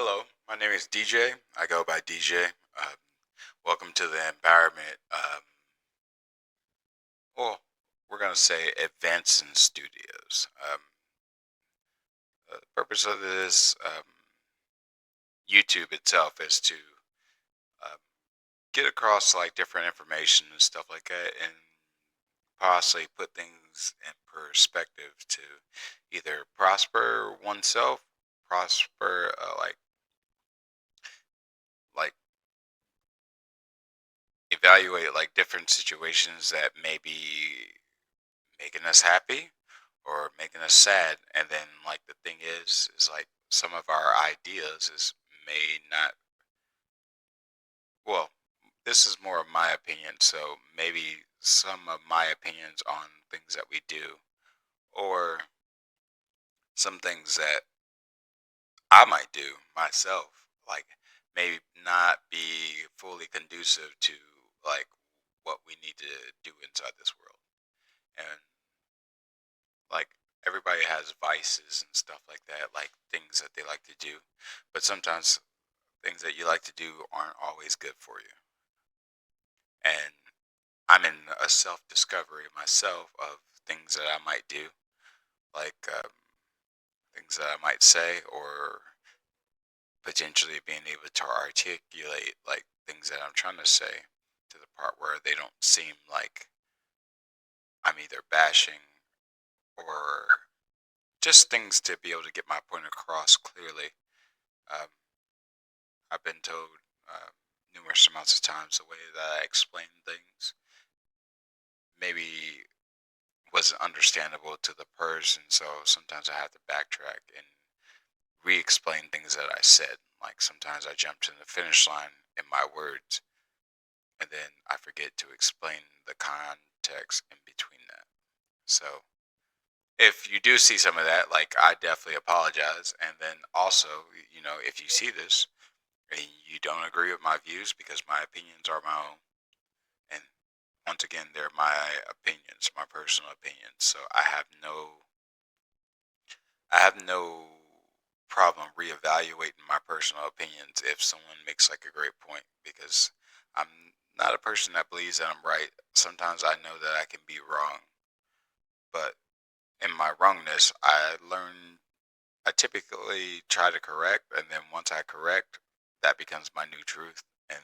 Hello, my name is DJ. I go by DJ. Welcome to the environment. Well, we're going to say Advancing Studios. The purpose of this YouTube itself is to um, get across like different information and stuff like that and possibly put things in perspective to either prosper oneself, prosper like evaluate like different situations that may be making us happy or making us sad. And then like the thing is like some of our ideas is may not, well, this is more of my opinion, so maybe some of my opinions on things that we do or some things that I might do myself, like maybe not be fully conducive to like what we need to do inside this world. And like everybody has vices and stuff like that, like things that they like to do, but sometimes things that you like to do aren't always good for you. And I'm in a self discovery myself of things that I might do, like things that I might say, or potentially being able to articulate like things that I'm trying to say to the part where they don't seem like I'm either bashing or just things to be able to get my point across clearly. Um, I've been told uh, numerous amounts of times the way that I explain things maybe wasn't understandable to the person, so sometimes I have to backtrack and re-explain things that I said. Like sometimes I jump to the finish line in my words, and then I forget to explain the context in between that. So if you do see some of that, like I definitely apologize. And then also, if you see this and you don't agree with my views because my opinions are my own, and once again, they're my opinions, my personal opinions. So I have no problem reevaluating my personal opinions if someone makes like a great point because I'm not a person that believes that I'm right. Sometimes I know that I can be wrong, but in my wrongness, I typically try to correct, and then once I correct, that becomes my new truth, and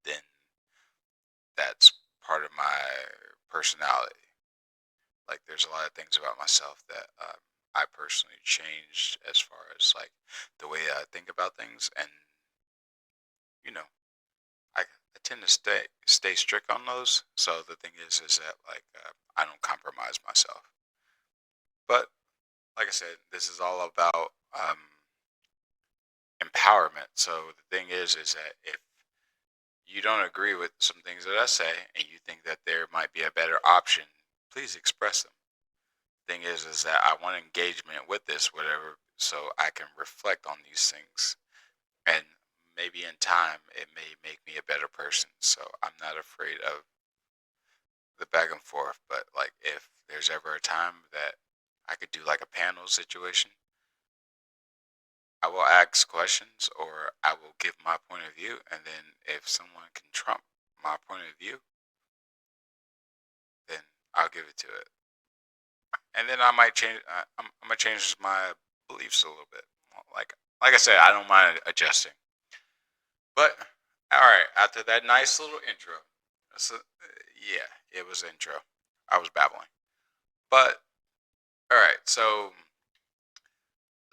then that's part of my personality. Like, there's a lot of things about myself that I personally changed as far as like the way I think about things, and you know, I tend to stay strict on those. So the thing is that like I don't compromise myself. But like I said, this is all about empowerment. So the thing is that if you don't agree with some things that I say and you think that there might be a better option, please express them. Thing is that I want engagement with this, whatever, so I can reflect on these things. And maybe in time, it may make me a better person. So I'm not afraid of the back and forth. But like, if there's ever a time that I could do like a panel situation, I will ask questions or I will give my point of view, and then if someone can trump my point of view, then I'll give it to it. And then I might change. I'm gonna change my beliefs a little bit. Like I said, I don't mind adjusting. But all right, after that nice little intro, so, yeah, it was intro. I was babbling. But all right, so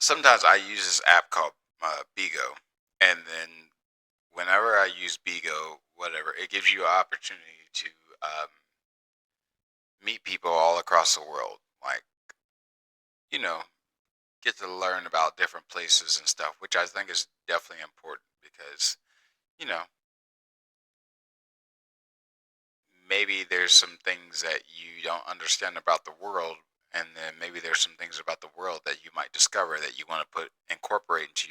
sometimes I use this app called Bigo, and then whenever I use Bigo, whatever, it gives you an opportunity to um, meet people all across the world. Like, you know, get to learn about different places and stuff, which I think is definitely important because, you know, maybe there's some things that you don't understand about the world, and then maybe there's some things about the world that you might discover that you want to incorporate into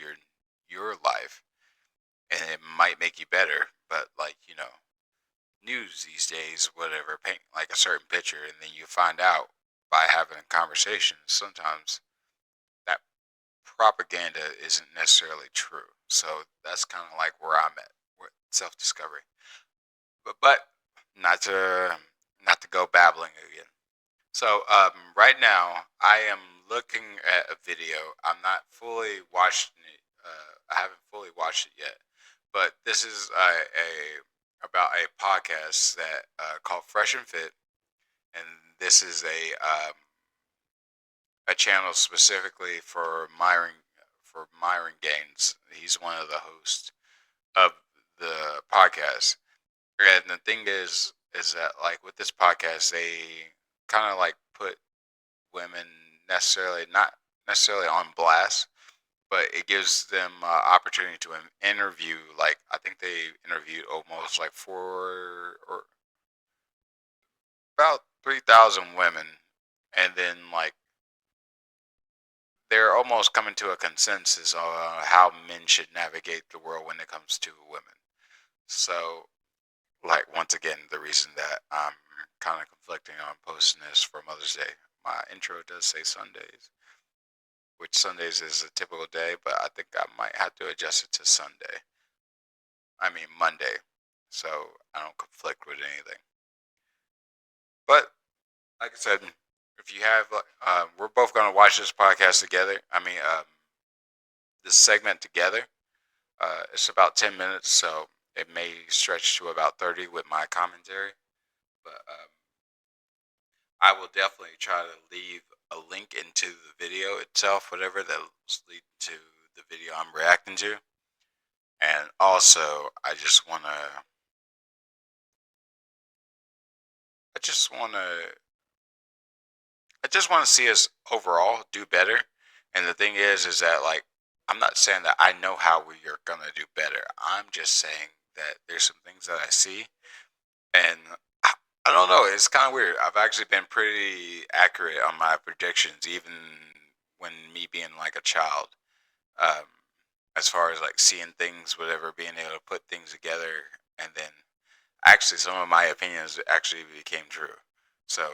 your life, and it might make you better. But like, news these days, whatever, paint like a certain picture, and then you find out by having conversations sometimes that propaganda isn't necessarily true. So that's kind of like where I'm at with self discovery. But not to not to go babbling again. So right now I am looking at a video. I'm not fully watching it. I haven't fully watched it yet. But this is a about a podcast that called Fresh and Fit, and this is a channel specifically for Myron Gaines. He's one of the hosts of the podcast. And the thing is that like with this podcast, they kind of like put women necessarily not necessarily on blast, but it gives them opportunity to interview. Like I think they interviewed almost like four or about 3,000 women, and then like they're almost coming to a consensus on how men should navigate the world when it comes to women. So, like once again, the reason that I'm kind of conflicting on posting this for Mother's Day, my intro does say Sundays, which Sundays is a typical day, but I think I might have to adjust it to Sunday. I mean Monday, so I don't conflict with anything. But like I said, if you have, we're both gonna watch this podcast together. I mean, this segment together. It's about 10 minutes, so it may stretch to about 30 with my commentary. But I will definitely try to leave a link into the video itself, whatever that's leading to the video I'm reacting to. And also, I just want to, I just want to see us overall do better. And the thing is that like, I'm not saying that I know how we are gonna do better. I'm just saying that there's some things that I see, and I don't know. It's kind of weird. I've actually been pretty accurate on my predictions, even when me being like a child. Um, as far as like seeing things, whatever, being able to put things together, and then actually some of my opinions actually became true. So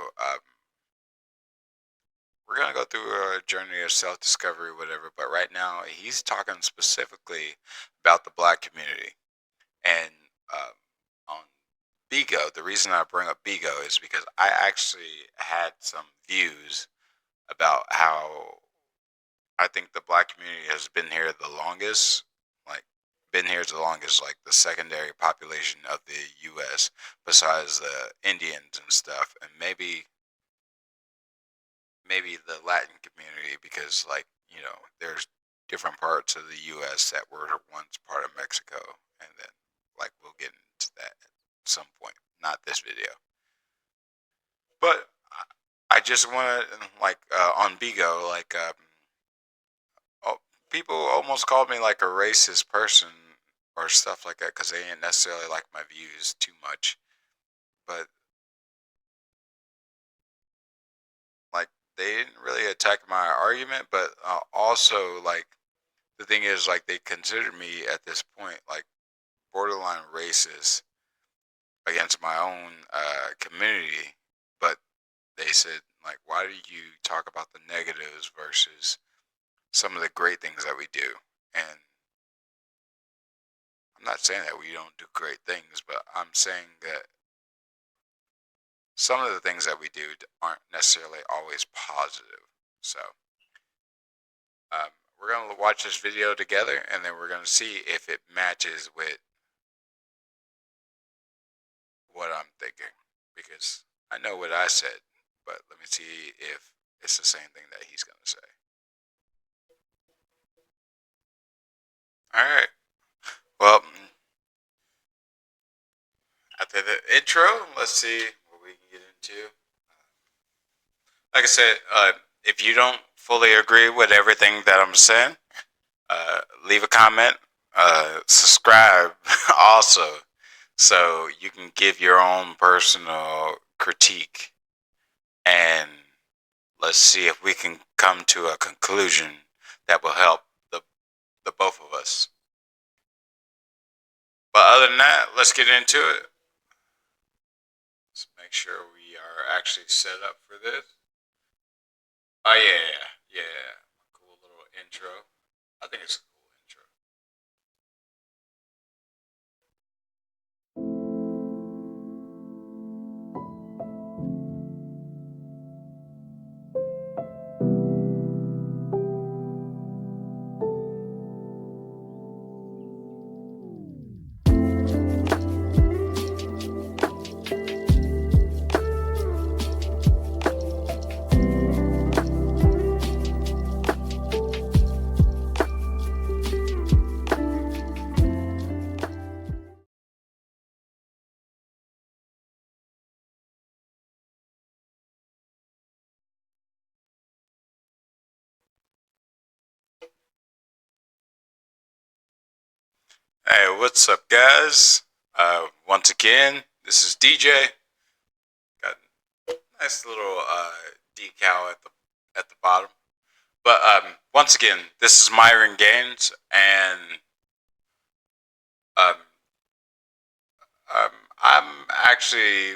we're gonna go through a journey of self-discovery, whatever. But right now, he's talking specifically about the black community, and on Bigo. The reason I bring up Bigo is because I actually had some views about how I think the black community has been here the longest, like been here the longest, like the secondary population of the U.S. besides the Indians and stuff, and maybe the Latin community because like there's different parts of the U.S. that were once part of Mexico, and then like we'll get into that at some point, not this video. But I just want to like on Bigo, like oh, people almost called me like a racist person or stuff like that because they didn't necessarily like my views too much. But like they didn't really attack my argument, but also like the thing is like they considered me at this point like borderline racist against my own community. But they said like, why do you talk about the negatives versus some of the great things that we do? And I'm not saying that we don't do great things, but I'm saying that some of the things that we do aren't necessarily always positive. So um, we're going to watch this video together, and then we're going to see if it matches with what I'm thinking. Because I know what I said, but let me see if it's the same thing that he's going to say. All right. Well, after the intro, let's see what we can get into. Like I said, if you don't fully agree with everything that I'm saying, leave a comment, subscribe also, so you can give your own personal critique, and let's see if we can come to a conclusion that will help the both of us. But other than that, let's get into it. Let's make sure we are actually set up for this. Oh yeah, yeah, cool little intro. I think it's a cool intro. Hey, what's up, guys? Once again, this is DJ. Got a nice little decal at the bottom. But once again, this is Myron Gaines, and um, um, I'm actually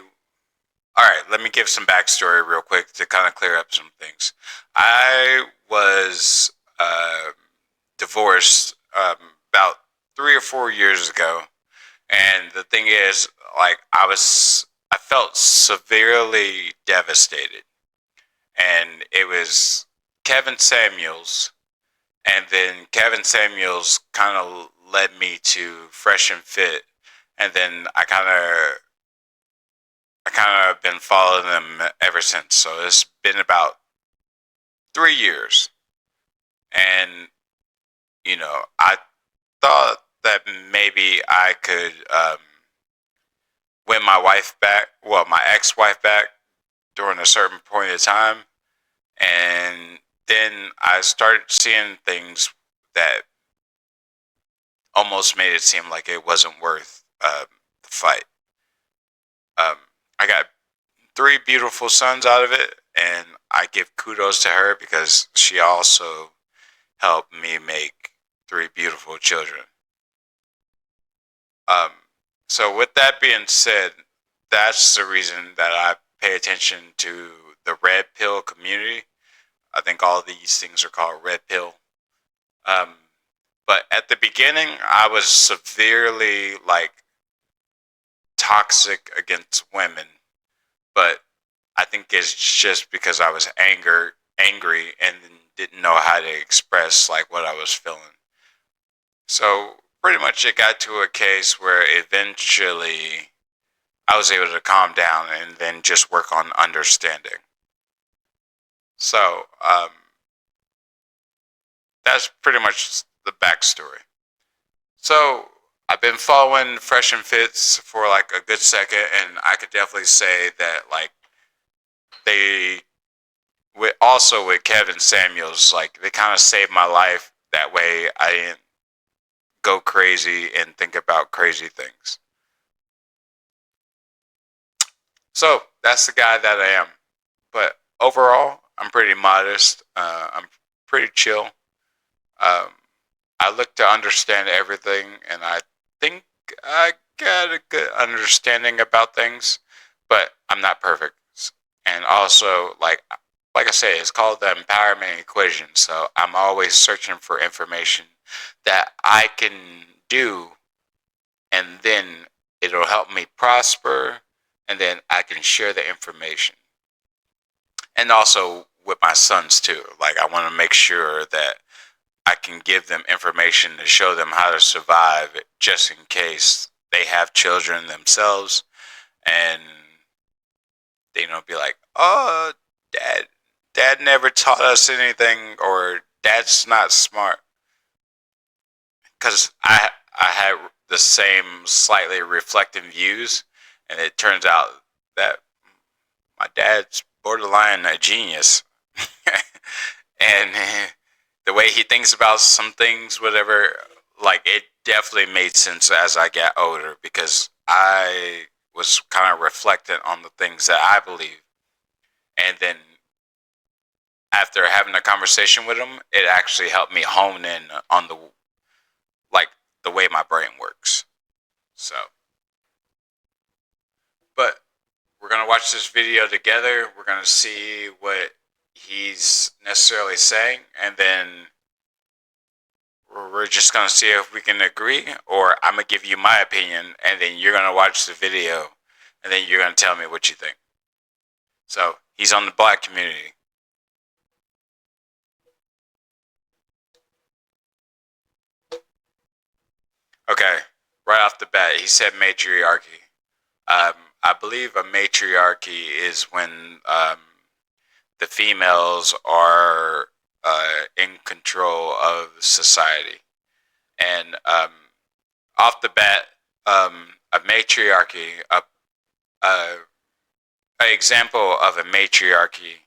all right. Let me give some backstory real quick to kind of clear up some things. I was divorced about 3 or 4 years ago, and the thing is, like, I felt severely devastated, and it was Kevin Samuels, and then Kevin Samuels kind of led me to Fresh and Fit, and then I kind of been following them ever since. So it's been about 3 years, and I thought that maybe I could win my wife back, well, my ex-wife back during a certain point of time, and then I started seeing things that almost made it seem like it wasn't worth the fight. Um, I got three beautiful sons out of it, and I give kudos to her because she also helped me make three beautiful children. Um, so, with that being said, that's the reason that I pay attention to the red pill community. I think all these things are called red pill. Um, but at the beginning, I was severely like toxic against women. But I think it's just because I was angry, and didn't know how to express like what I was feeling. So pretty much, it got to a case where eventually I was able to calm down and then just work on understanding. So that's pretty much the backstory. So I've been following Fresh and Fits for like a good second, and I could definitely say that like they with Kevin Samuels, like they kind of saved my life. That way, I didn't go crazy and think about crazy things. So that's the guy that I am. But overall, I'm pretty modest. I'm pretty chill. Um, I look to understand everything, and I think I got a good understanding about things, but I'm not perfect. And also, like I say, it's called the empowerment equation. So I'm always searching for information that I can do, and then it'll help me prosper, and then I can share the information. And also with my sons too. Like I want to make sure that I can give them information to show them how to survive just in case they have children themselves, and they be like, "Oh, dad never taught us anything," or "Dad's not smart." Cuz I had the same slightly reflective views, and it turns out that my dad's borderline a genius. And the way he thinks about some things, whatever, like it definitely made sense as I got older because I was kind of reflecting on the things that I believe. And then after having a conversation with him, it actually helped me hone in on like the way my brain works. So, but we're gonna watch this video together. We're gonna see what he's necessarily saying, and then we're just gonna see if we can agree, or I'm gonna give you my opinion, and then you're gonna watch the video, and then you're gonna tell me what you think. So he's on the black community. Okay, right off the bat, he said matriarchy. I believe a matriarchy is when the females are in control of society. And off the bat, a matriarchy, a, an example of a matriarchy,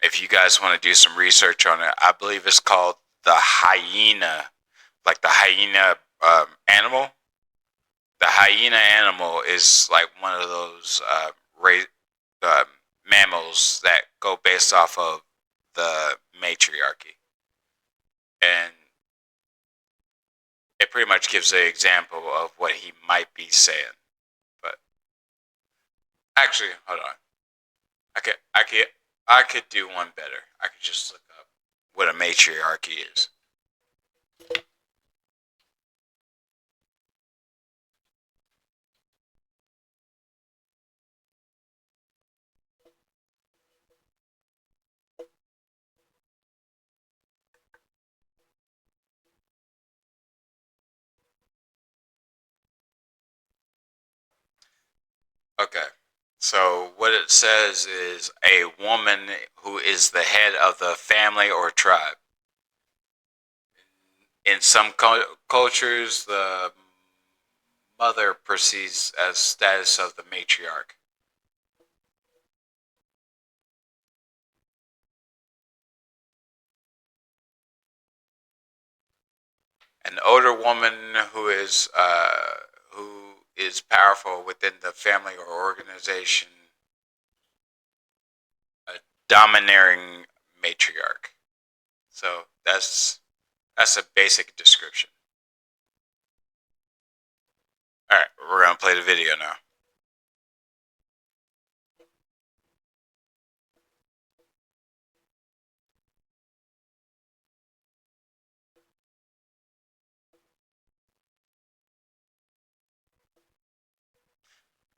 if you guys want to do some research on it, I believe it's called the hyena, like the hyena animal. The hyena animal is like one of those uh, mammals that go based off of the matriarchy. And it pretty much gives an example of what he might be saying. But actually, hold on. I could do one better. I could just look up what a matriarchy is. Okay. So what it says is a woman who is the head of the family or tribe. In some cultures, the mother perceives as status of the matriarch. An older woman who is powerful within the family or organization, a domineering matriarch. So that's a basic description. All right, we're gonna play the video now.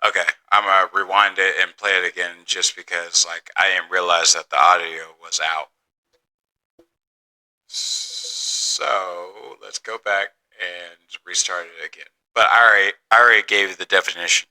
Okay, I'm gonna rewind it and play it again just because like I didn't realize that the audio was out. So let's go back and restart it again. But I already gave you the definition.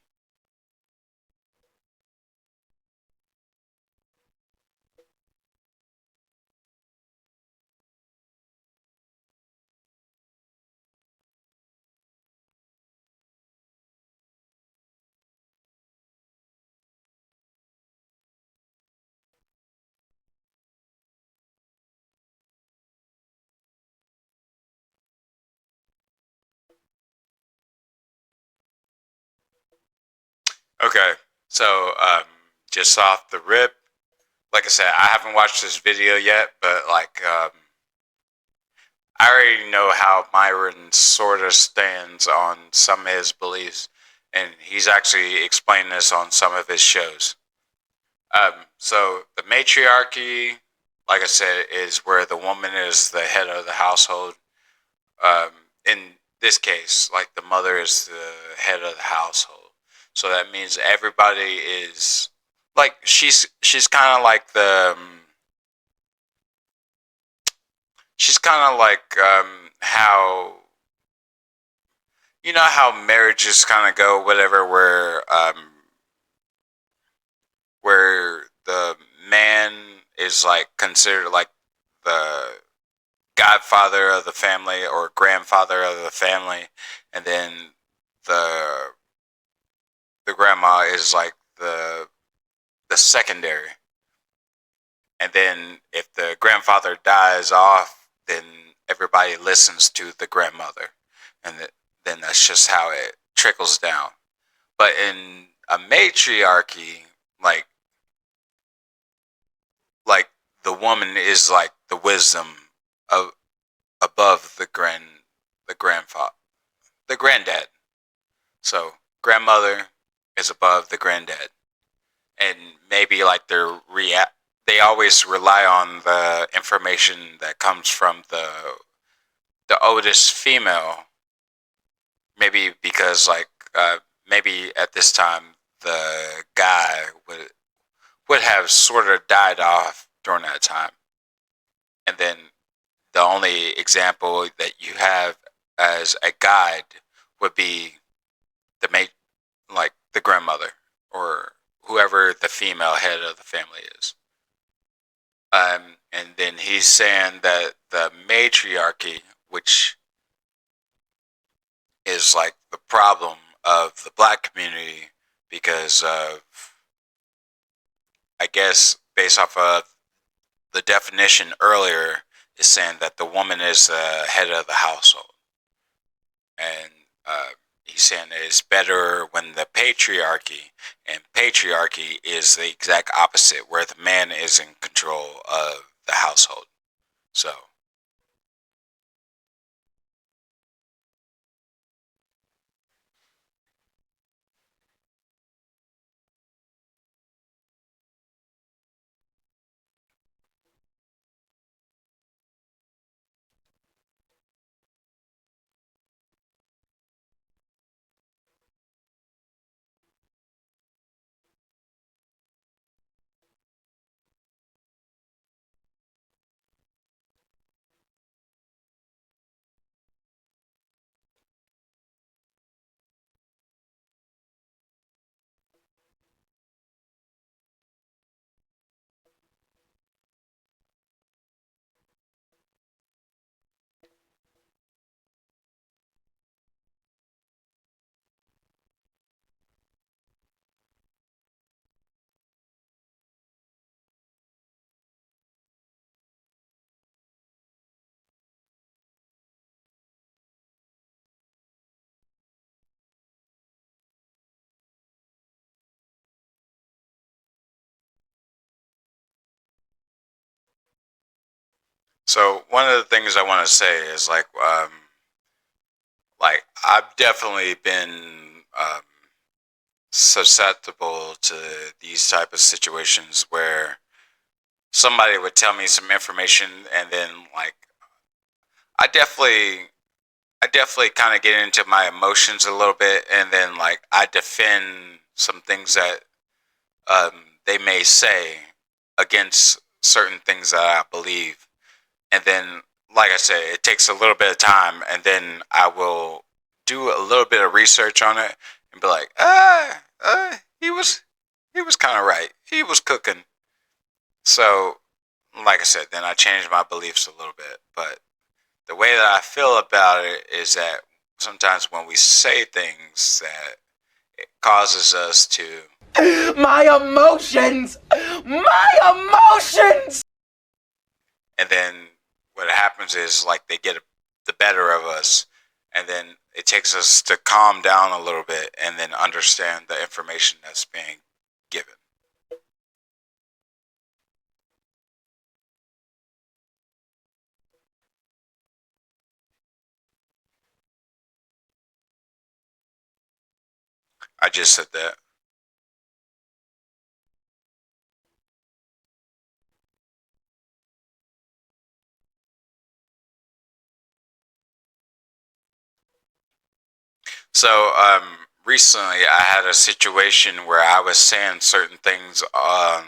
Okay, so just off the rip, like I said, I haven't watched this video yet, but like I already know how Myron sort of stands on some of his beliefs, and he's actually explained this on some of his shows. So the matriarchy, like I said, is where the woman is the head of the household. In this case, like the mother is the head of the household. So that means everybody is like she's kind of like the she's kind of like how you know how marriages kind of go, whatever, where the man is like considered like the godfather of the family or grandfather of the family, and then the the grandma is like the secondary, and then if the grandfather dies off, then everybody listens to the grandmother, and then that's just how it trickles down. But in a matriarchy, like like the woman is like the wisdom of above the grandfather the granddad. So grandmother is above the granddad, and maybe like they always rely on the information that comes from the oldest female, maybe because maybe at this time the guy would have sort of died off during that time, and then the only example that you have as a guide would be the mate, like the grandmother or whoever the female head of the family is. And then he's saying that the matriarchy, which is like the problem of the black community, because of, I guess, based off of the definition earlier, is saying that the woman is the head of the household. And he's saying that it's better when the patriarchy, and patriarchy is the exact opposite, where the man is in control of the household. So, so one of the things I want to say is like I've definitely been um, susceptible to these type of situations where somebody would tell me some information, and then like I definitely I definitely kind of get into my emotions a little bit, and then like I defend some things that they may say against certain things that I believe, and then like I said, it takes a little bit of time, and then I will do a little bit of research on it and be like, he was kind of right. He was cooking. So, like I said, then I changed my beliefs a little bit, but the way that I feel about it is that sometimes when we say things that it causes us to, My emotions! My emotions! and then what happens is like they get the better of us, and then it takes us to calm down a little bit and then understand the information that's being given. I just said that. So, recently I had a situation where I was saying certain things on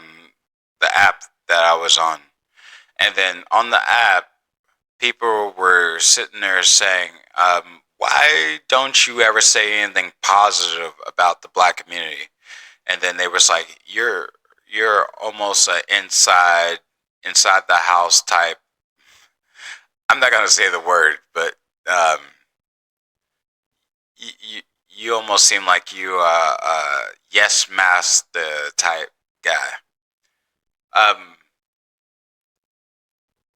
the app that I was on. And then on the app, people were sitting there saying, why don't you ever say anything positive about the black community? And then they was like, you're almost a inside the house type. I'm not gonna say the word, but um, you almost seem like you yes master type guy. Um,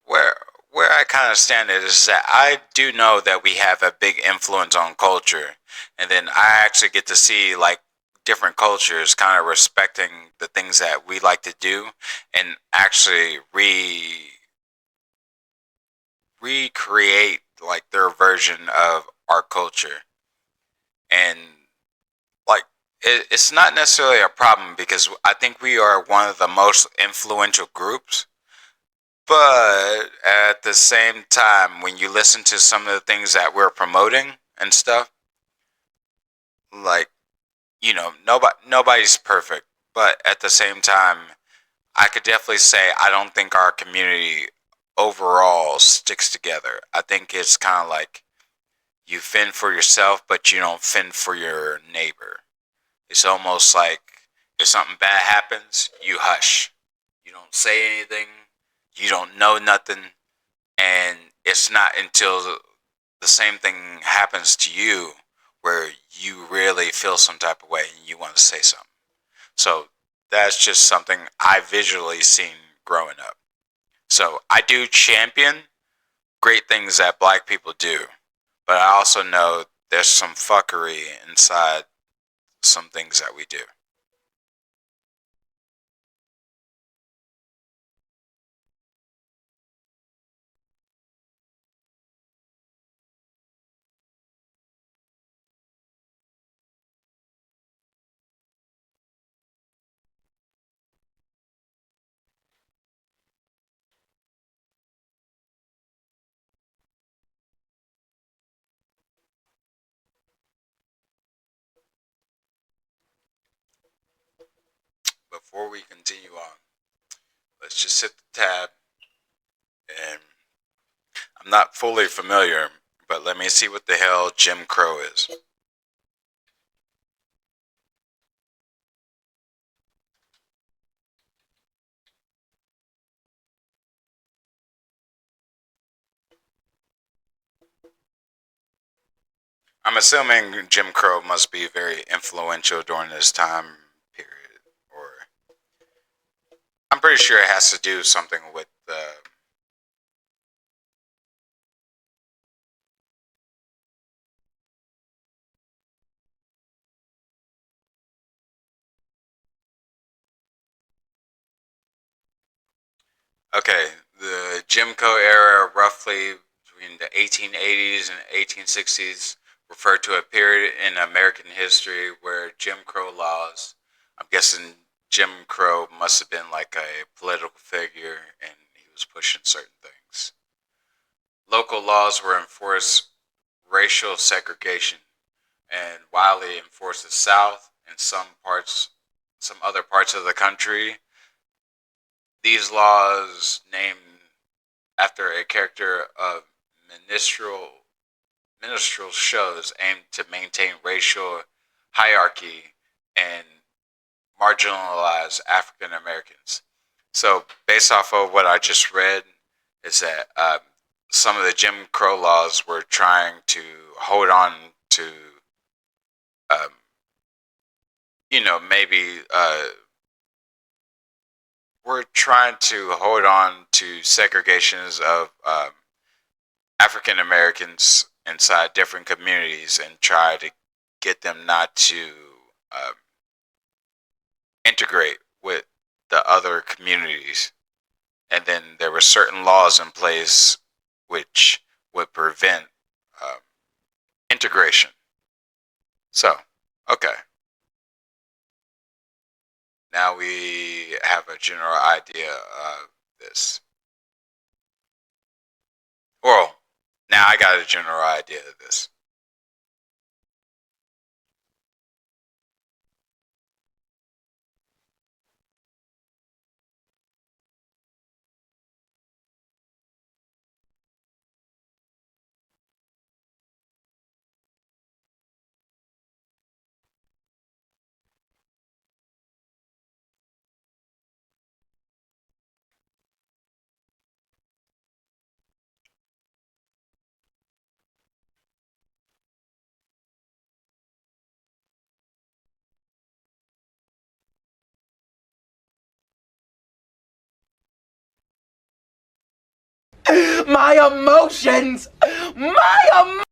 where where I kind of stand it is that I do know that we have a big influence on culture, and then I actually get to see like different cultures kind of respecting the things that we like to do, and actually recreate like their version of our culture. And like it's not necessarily a problem because I think we are one of the most influential groups, But at the same time, when you listen to some of the things that we're promoting and stuff, like, nobody's perfect. But at the same time, I could definitely say I don't think our community overall sticks together. I think it's kind of like you fend for yourself, but you don't fend for your neighbor. It's almost like if something bad happens, you hush. You don't say anything. You don't know nothing. And it's not until the same thing happens to you where you really feel some type of way and you want to say something. So that's just something I visually seen growing up. So I do champion great things that black people do, but I also know there's some fuckery inside some things that we do. Before we continue on, let's just hit the tab. And I'm not fully familiar, but let me see what the hell Jim Crow is. I'm assuming Jim Crow must be very influential during this time period, or I'm pretty sure it has to do something with okay, the Jim Crow era, roughly between the 1880s and 1860s, referred to a period in American history where Jim Crow laws, I'm guessing Jim Crow must have been like a political figure and he was pushing certain things. Local laws were enforced racial segregation and widely enforced the South and some other parts of the country. These laws, named after a character of minstrel minstrel shows, aimed to maintain racial hierarchy and marginalize African Americans. So, based off of what I just read, is that some of the Jim Crow laws were trying to hold on to, um, maybe we're trying to hold on to segregations of African Americans inside different communities and try to get them not to um, integrate with the other communities. And then there were certain laws in place which would prevent um, integration. So, okay, now we have a general idea of this. Well, now I got a general idea of this. My emotions! My emotions!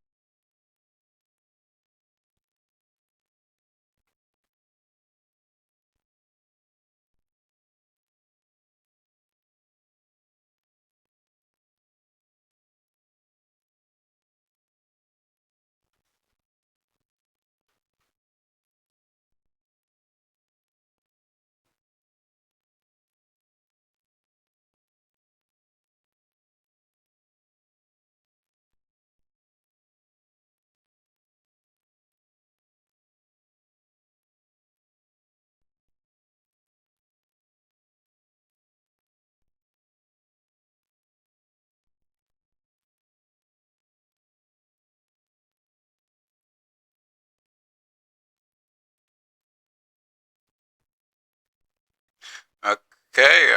Okay,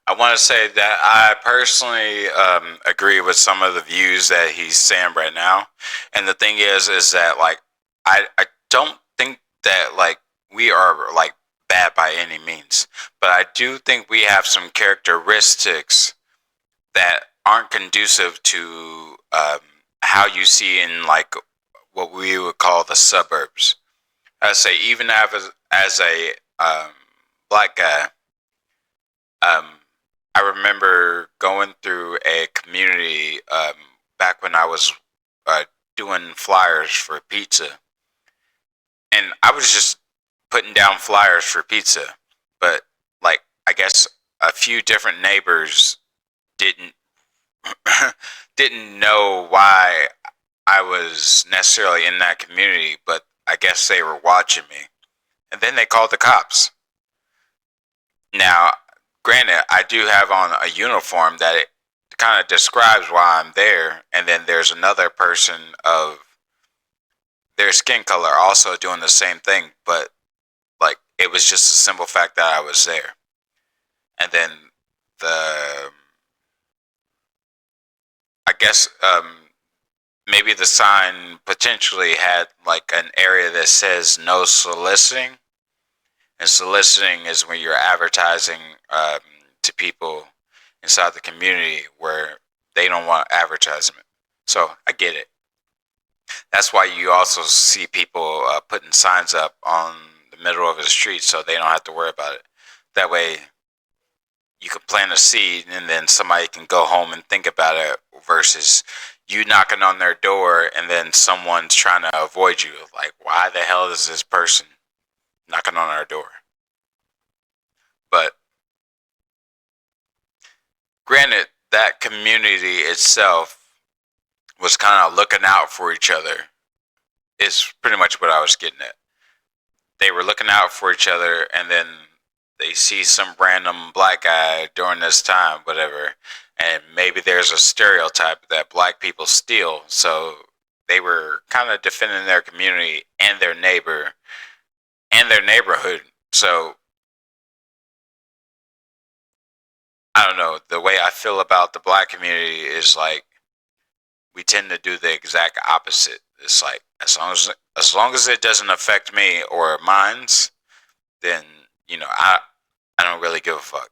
I want to say that I personally agree with some of the views that he's saying right now, and the thing is that like I don't think that like we are like bad by any means, but I do think we have some characteristics that aren't conducive to how you see in like what we would call the suburbs. I say even as a black guy, um, I remember going through a community back when I was uh, doing flyers for pizza, and I was just putting down flyers for pizza, but like I guess a few different neighbors didn't didn't know why I was necessarily in that community, but I guess they were watching me, and then they called the cops. Now, granted, I do have on a uniform that it kind of describes why I'm there, and then there's another person of their skin color also doing the same thing, but like it was just a simple fact that I was there. And then the I guess maybe the sign potentially had like an area that says no soliciting, and soliciting is when you're advertising to people inside the community where they don't want advertisement. So I get it. That's why you also see people putting signs up on the middle of the street so they don't have to worry about it. That way you can plant a seed and then somebody can go home and think about it versus you knocking on their door and then someone's trying to avoid you. Like, why the hell is this person knocking on our door? But granted, that community itself was kind of looking out for each other. Is pretty much what I was getting at. They were looking out for each other, and then they see some random black guy during this time, whatever, and maybe there's a stereotype that black people steal. So they were kind of defending their community and their neighbor and their neighborhood. So I don't know. The way I feel about the black community is like we tend to do the exact opposite. It's like as long as it doesn't affect me or mine's, then I don't really give a fuck.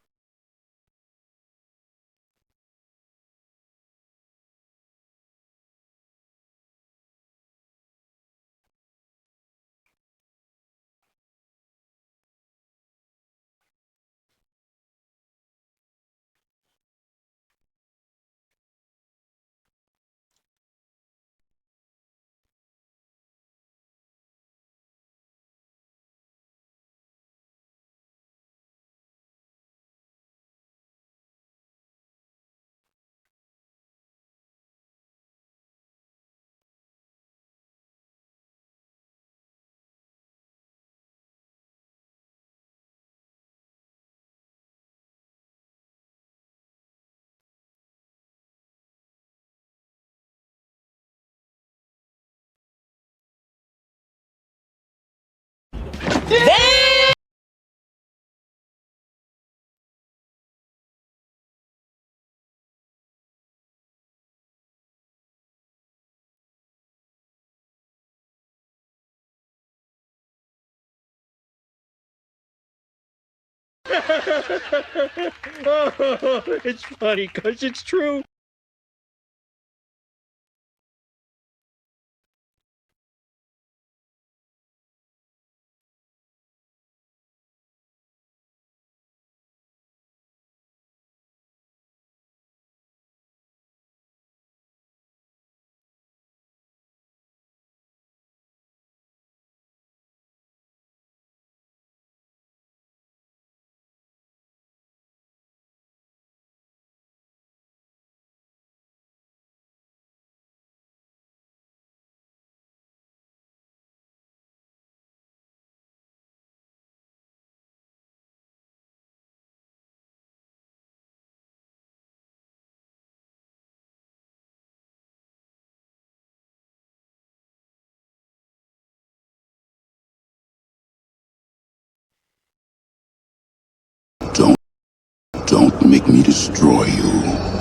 Oh, it's funny because it's true. Don't make me destroy you.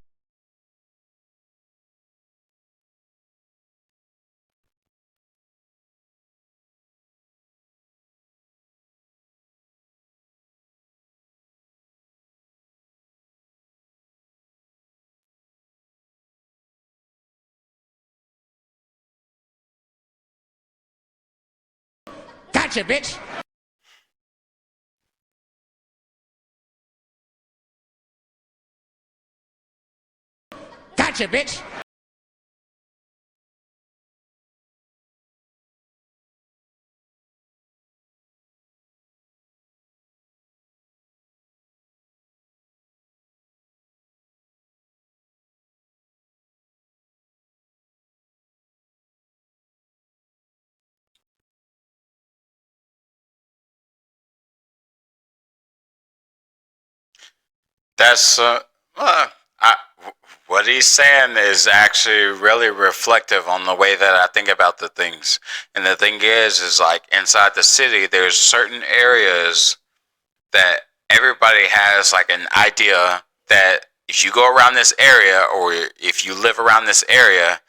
Gotcha, bitch. Gotcha, bitch. That's I, what he's saying is actually really reflective on the way that I think about the things. And the thing is like inside the city, there's certain areas that everybody has like an idea that if you go around this area or if you live around this area,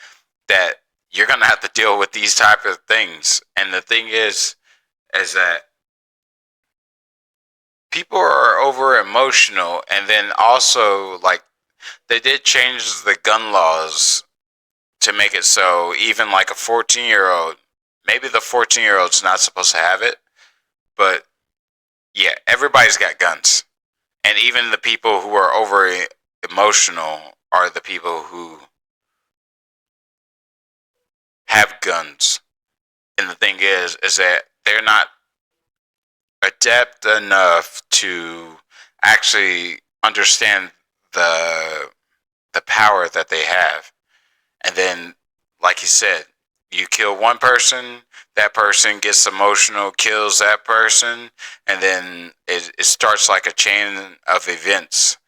that you're gonna have to deal with these type of things. And the thing is that people are over emotional, and then also like they did change the gun laws to make it so even like a 14-year-old, maybe the 14-year-old's not supposed to have it, but yeah, everybody's got guns. And even the people who are over emotional are the people who have guns. And the thing is that they're not adept enough to actually understand the the power that they have. And then, like you said, you kill one person, that person gets emotional, kills that person, and then it starts like a chain of events.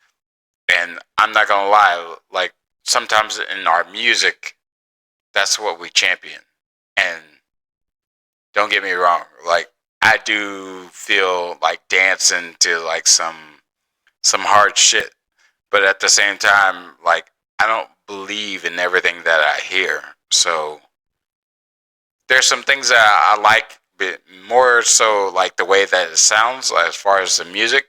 And I'm not gonna lie, like sometimes in our music, that's what we champion. And don't get me wrong, like I do feel like dancing to like some hard shit, but at the same time, like I don't believe in everything that I hear. So there's some things that I like, but more so like the way that it sounds as far as the music.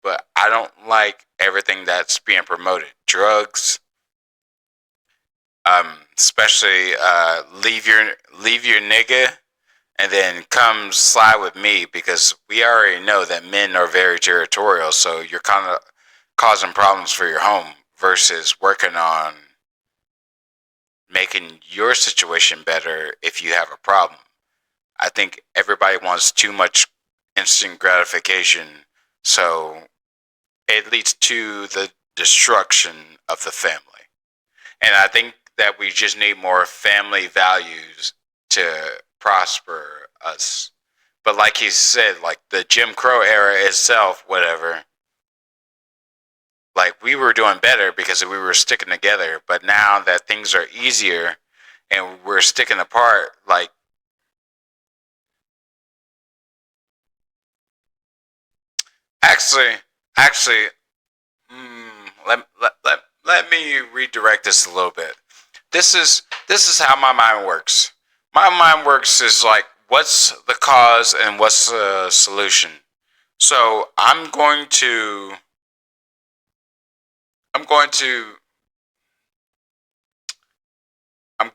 But I don't like everything that's being promoted. Drugs, especially leave your nigga, and then come slide with me because we already know that men are very territorial. So you're kind of causing problems for your home versus working on making your situation better if you have a problem. I think everybody wants too much instant gratification, so it leads to the destruction of the family. And I think that we just need more family values to prosper us. But like he said, like the Jim Crow era itself, whatever, like we were doing better because we were sticking together. But now that things are easier and we're sticking apart, like actually, actually, let me redirect this a little bit. This is how my mind works. My mind works is like what's the cause and what's the solution. So I'm going to I'm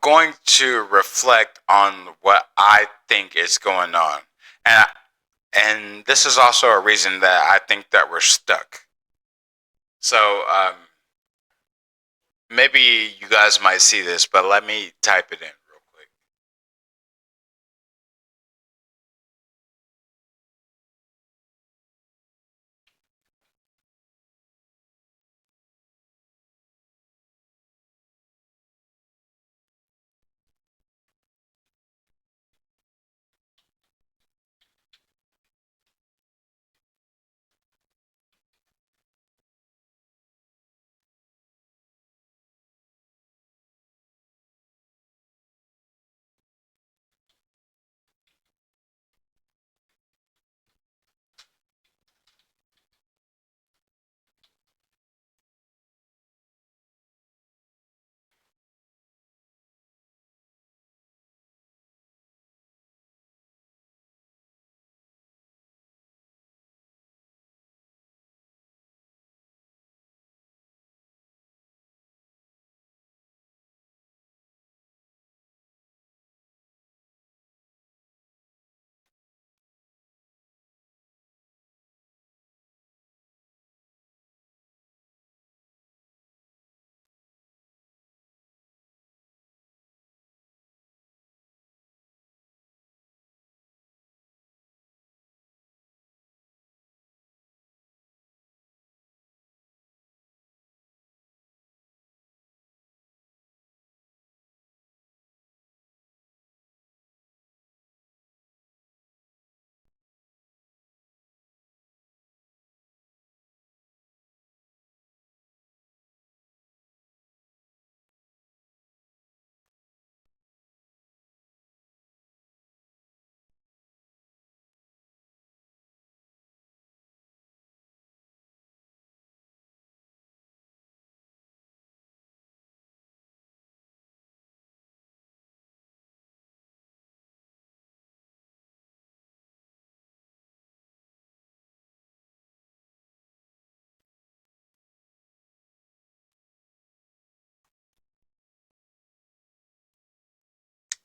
going to reflect on what I think is going on. And and this is also a reason that I think that we're stuck. So maybe you guys might see this, but let me type it in real quick.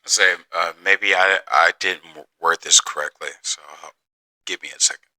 Say maybe I didn't word this correctly, so give me a second.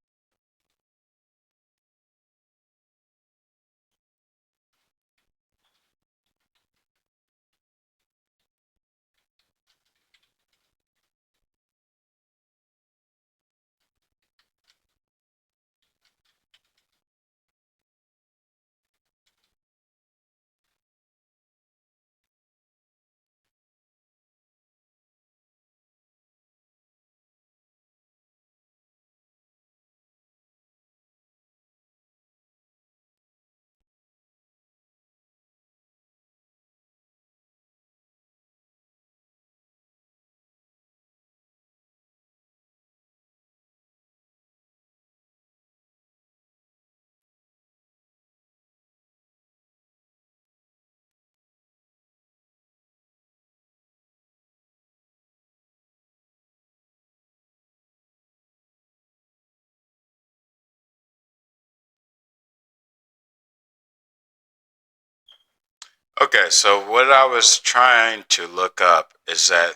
Okay, so what I was trying to look up is that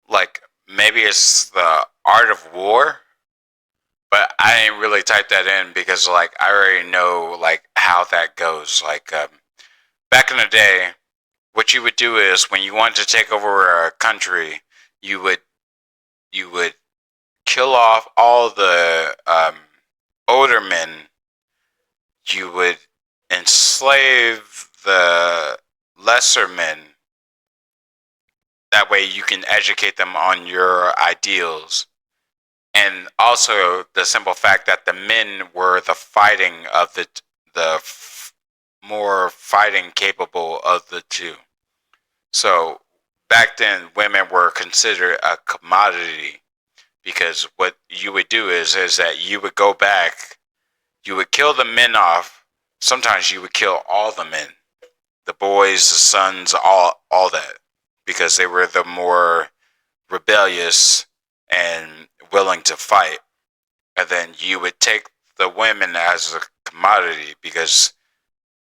like maybe it's the art of war, but I ain't really typed that in because like I already know like how that goes. Like back in the day, what you would do is when you wanted to take over a country, you would you would kill off all the older men. You would enslave the lesser men. That way, you can educate them on your ideals, and also the simple fact that the men were the fighting of the more fighting capable of the two. So back then, women were considered a commodity because what you would do is that you would go back, you would kill the men off. Sometimes you would kill all the men, the boys, the sons, all that, because they were the more rebellious and willing to fight. And then you would take the women as a commodity because,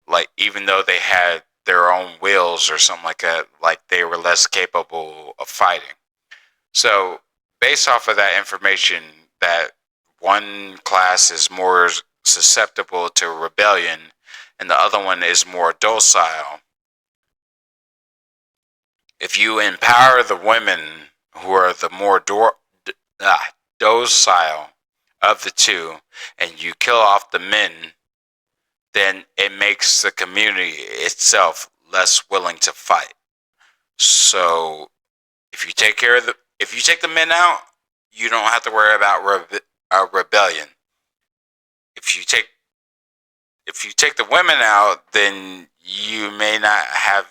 like, even though they had their own wills or something like that, like they were less capable of fighting. So, based off of that information, that one class is more susceptible to rebellion and the other one is more docile. If you empower the women who are the more docile of the two and you kill off the men, then it makes the community itself less willing to fight. So if you take the men out, you don't have to worry about rebellion. If you take if you take the women out, then you may not have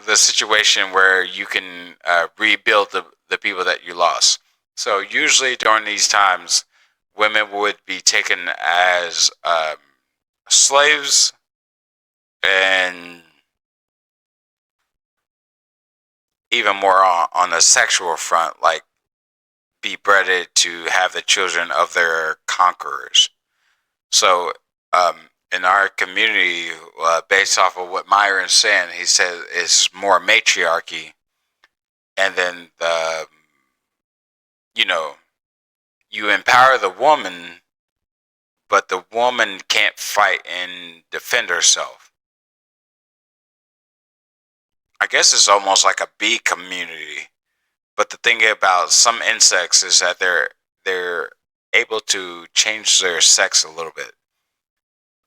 the situation where you can rebuild the people that you lost. So usually during these times, women would be taken as slaves and even more on the sexual front, like be bred to have the children of their conquerors. So in our community, based off of what Myron's saying, he said it's more matriarchy, and then you know you empower the woman, but the woman can't fight and defend herself. I guess it's almost like a bee community. But the thing about some insects is that they're able to change their sex a little bit.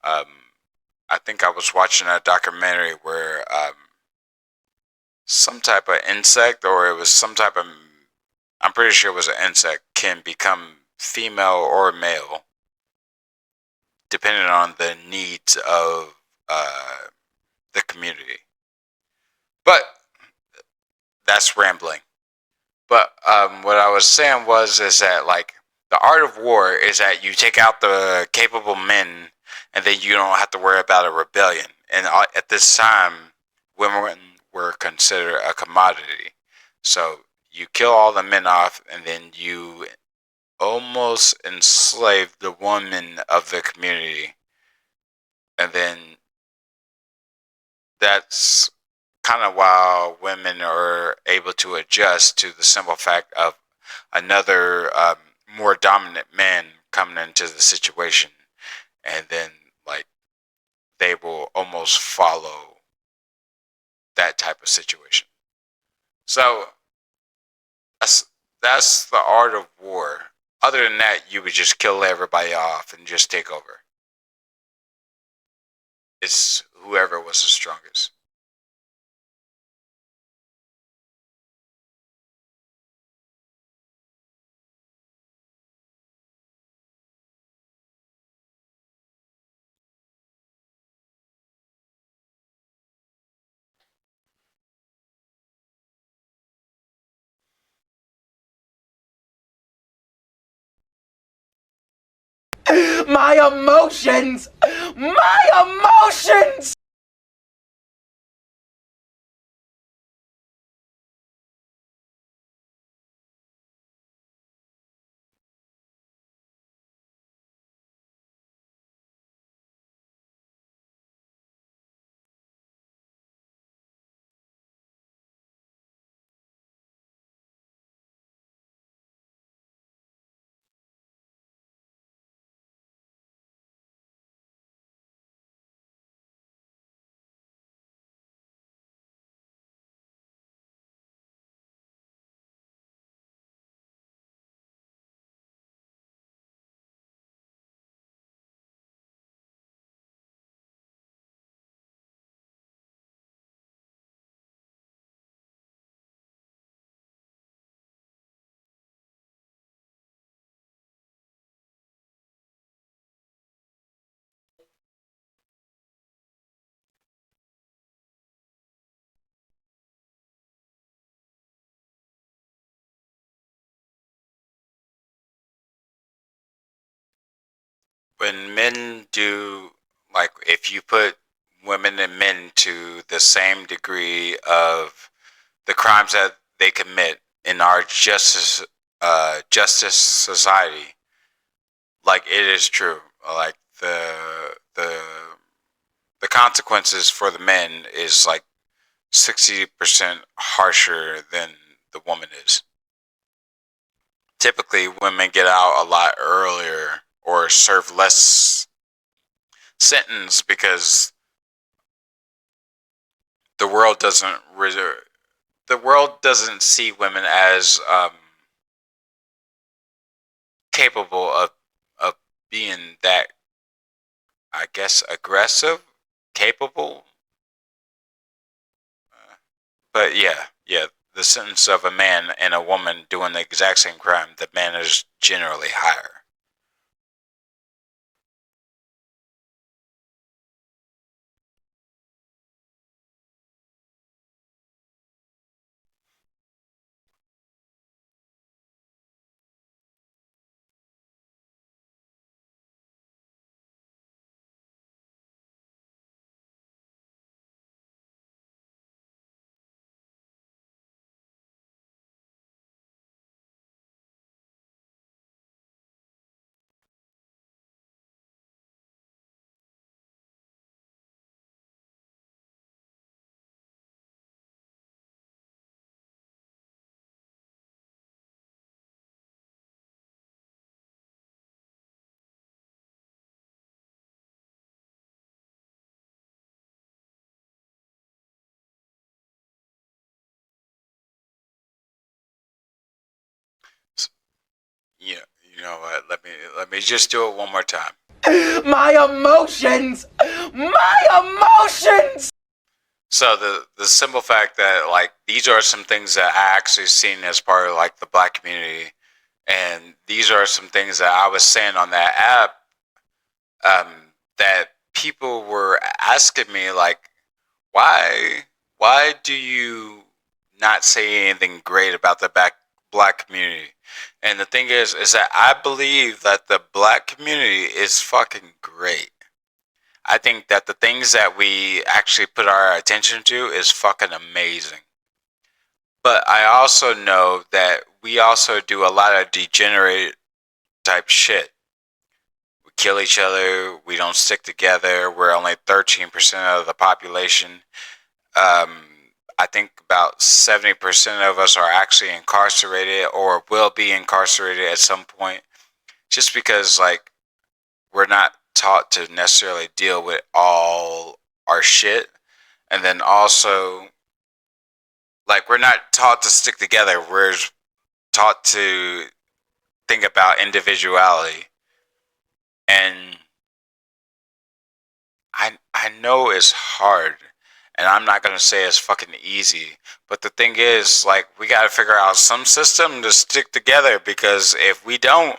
Um, I think I was watching a documentary where some type of insect, or it was some type of, I'm pretty sure it was an insect, can become female or male depending on the needs of uh, the community. But that's rambling. But what I was saying was is that like the art of war is that you take out the capable men, and then you don't have to worry about a rebellion. And at this time, women were considered a commodity. So you kill all the men off, and then you almost enslave the women of the community, and then that's kind of while women are able to adjust to the simple fact of another more dominant man coming into the situation, and then like they will almost follow that type of situation. So that's that's the art of war. Other than that, you would just kill everybody off and just take over. It's whoever was the strongest. My emotions! My emotions! When men do, like, if you put women and men to the same degree of the crimes that they commit in our justice society, like it is true. Like the consequences for the men is like 60% harsher than the woman is. Typically, women get out a lot earlier or serve less sentence because the world doesn't the world doesn't see women as capable of being that, I guess, aggressive, capable. But yeah, the sentence of a man and a woman doing the exact same crime, the man is generally higher. Yeah, you know what? Let me just do it one more time. My emotions! My emotions! So the simple fact that like these are some things that I actually seen as part of like the black community, and these are some things that I was saying on that app, that people were asking me like, why why do you not say anything great about the black community? And the thing is that I believe that the black community is fucking great. I think that the things that we actually put our attention to is fucking amazing. But I also know that we also do a lot of degenerate type shit. We kill each other. We don't stick together. We're only 13% of the population. Um, think about 70% of us are actually incarcerated or will be incarcerated at some point, just because like we're not taught to necessarily deal with all our shit, and then also like we're not taught to stick together. We're taught to think about individuality, and I know it's hard, and I'm not gonna say it's fucking easy. But the thing is, like, we gotta figure out some system to stick together, because if we don't,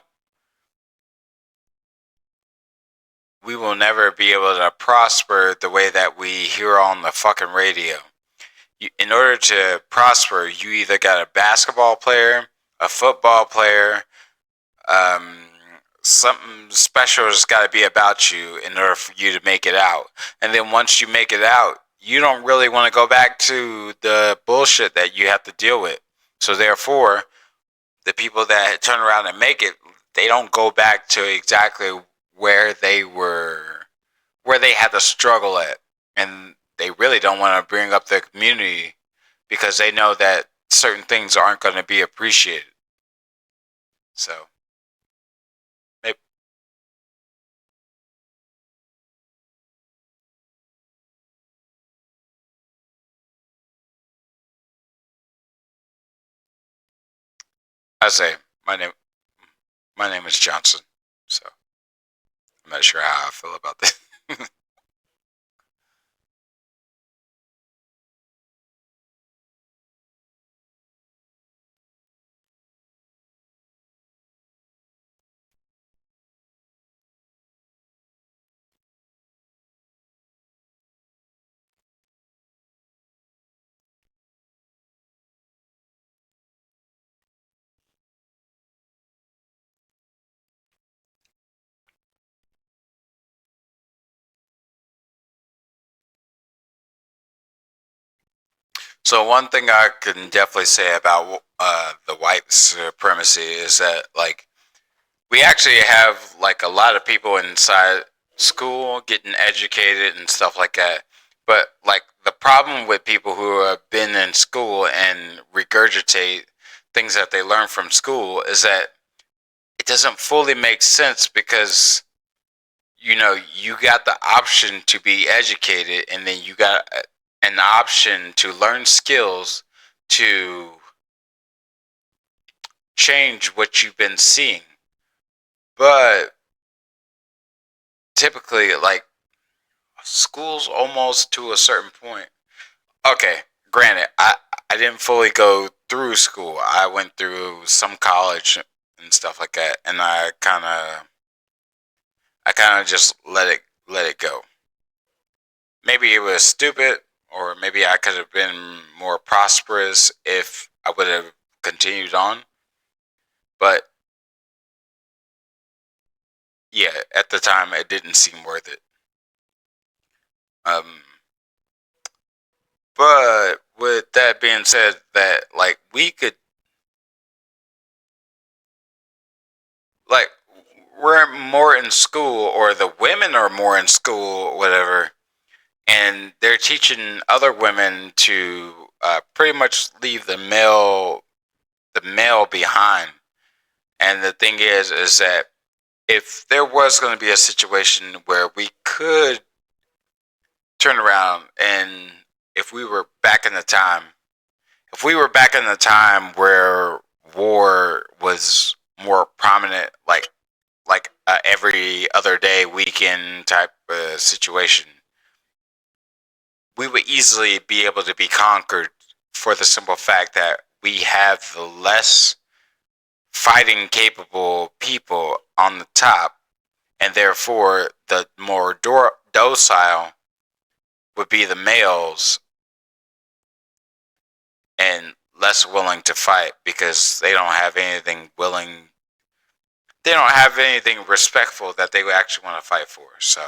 we will never be able to prosper the way that we hear on the fucking radio. In order to prosper, you either got a basketball player, a football player, um, something special has got to be about you in order for you to make it out. And then once you make it out, you don't really want to go back to the bullshit that you have to deal with. So therefore, the people that turn around and make it, they don't go back to exactly where they were, where they had to struggle at. And they really don't want to bring up the community because they know that certain things aren't going to be appreciated. So, maybe, I say my name my name is Johnson. So I'm not sure how I feel about this. So one thing I can definitely say about the white supremacy is that like we actually have like a lot of people inside school getting educated and stuff like that. But like the problem with people who have been in school and regurgitate things that they learn from school is that it doesn't fully make sense, because you got the option to be educated, and then you got an option to learn skills to change what you've been seeing. But typically, like, schools almost to a certain point. Okay, granted, I didn't fully go through school. I went through some college and stuff like that, and I kind of just let it go. Maybe it was stupid, or maybe I could have been more prosperous if I would have continued on. But yeah, at the time, it didn't seem worth it. Um, but with that being said, that like we could like we're more in school, or the women are more in school, whatever, and they're teaching other women to pretty much leave the male behind. And the thing is that if there was going to be a situation where we could turn around, and if we were back in the time, if we were back in the time where war was more prominent, like every other day, weekend type situation, we would easily be able to be conquered, for the simple fact that we have the less fighting capable people on the top, and therefore the more docile would be the males, and less willing to fight, because they don't have anything respectful that they actually want to fight for. So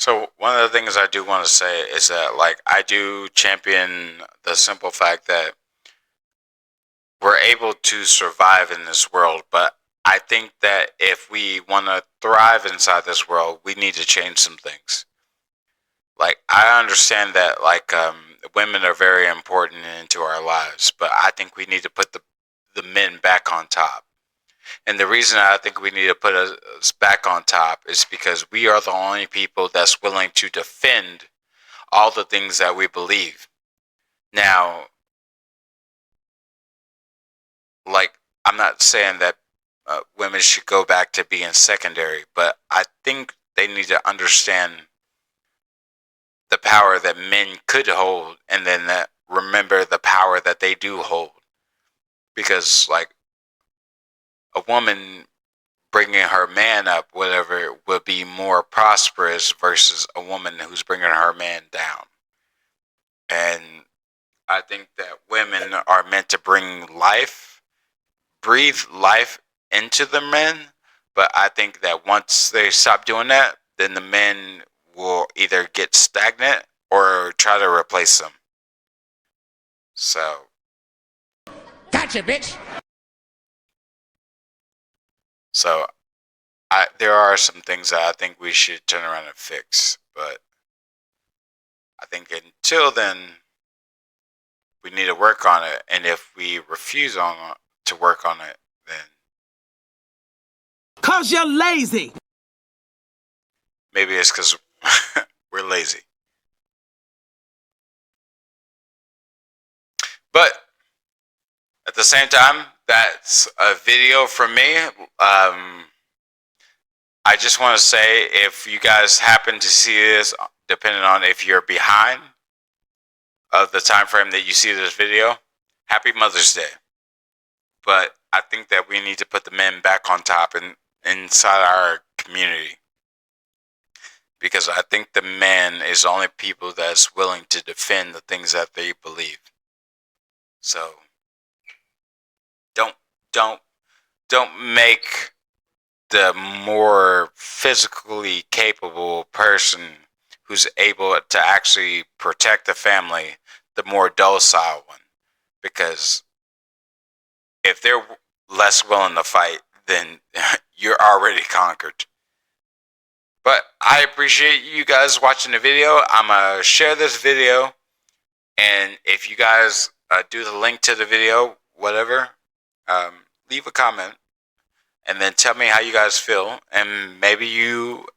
So one of the things I do want to say is that, like, I do champion the simple fact that we're able to survive in this world, but I think that if we want to thrive inside this world, we need to change some things. Like, I understand that, like, women are very important into our lives, but I think we need to put the men back on top. And the reason I think we need to put us back on top is because we are the only people that's willing to defend all the things that we believe. Now, like, I'm not saying that women should go back to being secondary, but I think they need to understand the power that men could hold, and then remember the power that they do hold. Because, like, a woman bringing her man up, whatever, will be more prosperous versus a woman who's bringing her man down. And I think that women are meant to breathe life into the men. But I think that once they stop doing that, then the men will either get stagnant or try to replace them. So, Gotcha, bitch. so there are some things that I think we should turn around and fix. But I think until then, we need to work on it. And if we refuse to work on it, then 'Cause you're lazy. maybe it's because we're lazy. But at the same time, that's a video from me. I just want to say, if you guys happen to see this, depending on if you're behind of the time frame that you see this video, happy Mother's Day. But I think that we need to put the men back on top inside our community, because I think the man is the only people that's willing to defend the things that they believe. So don't make the more physically capable person who's able to actually protect the family the more docile one. Because if they're less willing to fight, then you're already conquered. But I appreciate you guys watching the video. I'm going to share this video. And if you guys do the link to the video, whatever, leave a comment. And then tell me how you guys feel. And maybe you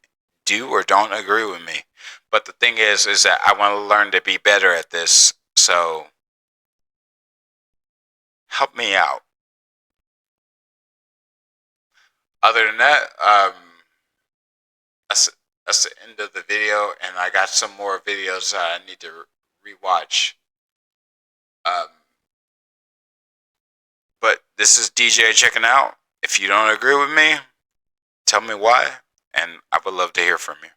do or don't agree with me. But the thing is that I want to learn to be better at this. So help me out. Other than that, that's the end of the video. And I got some more videos I need to rewatch. But this is DJ checking out. If you don't agree with me, tell me why, and I would love to hear from you.